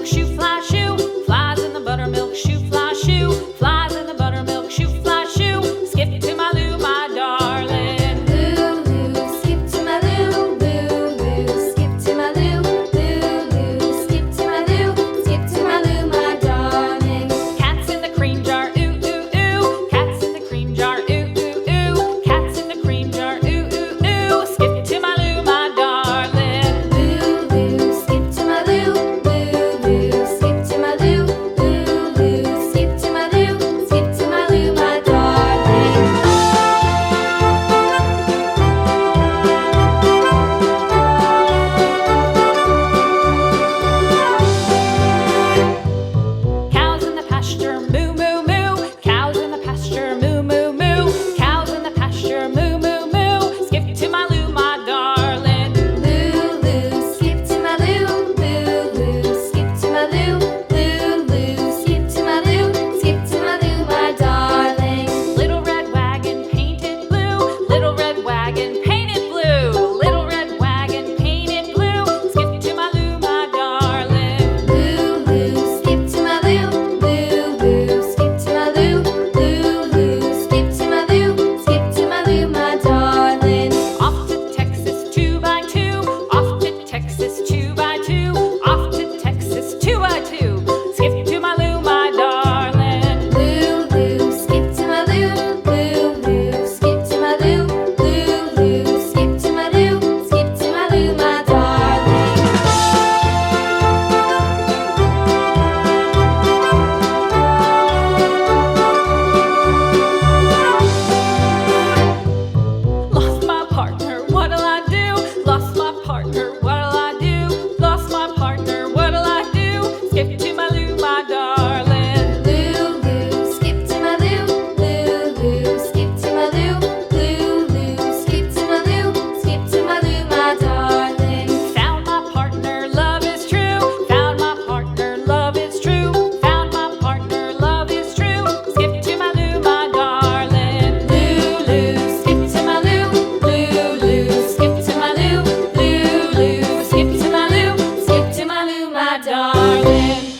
buttermilk shoe, fly shoe. Flies in the buttermilk shoe, fly shoe. Flies in the buttermilk shoe, fly shoe. Skip to my Lou, my darling. Lou, skip to my Lou, Lou, skip to my Lou, Lou, skip to my Lou, skip to my Lou, my darling. Cats in the cream jar, ooh, ooh, ooh. Cats in the cream jar, ooh, ooh, ooh. Cats in the cream jar, ooh, ooh, ooh. Skip to my Lou, my darling. Lou, skip to my Lou, Lou, skip to my Lou, Lou, skip to my Lou, skip to my Lou, my darling. Cows in the pasture, moo, moo, moo. Cows in the pasture, moo, moo, moo. Cows in the pasture, moo, moo, moo. Skip to my Lou, my darling. Lou, skip to my Lou, Lou, skip to my Lou, Lou, skip to my Lou, skip to my Lou, my darling. Little red wagon painted blue. Little red wagon painted blue. Little red wagon painted blue. Skip to my Lou, my darling. Lou, skip to my Lou, Lou, skip to my Lou, Lou, skip to my Lou, skip to my Lou, my darling. Off to Texas 2x2. Off to Texas 2x2. Off to Texas 2x2. Skip to my Lou, my darling. Lou, skip to my Lou, Lou, skip to my Lou, Lou, skip to my Lou, skip to my Lou, my darling. Lost my partner, what'll I do? Lost my partner, what'll I do? Lost my partner, what'll I do? Skip to my Lou, my darling. Lou, skip to my Lou, Lou, skip to my Lou, Lou, skip to my Lou, skip to my Lou, my darling. Found my partner, love is true. Found my partner, love is true. Found my partner, love is true. Skip to my Lou, my darling. Lou, skip to my Lou, Lou, skip to my Lou, Lou, skip to my Lou, skip to my Lou, my darling.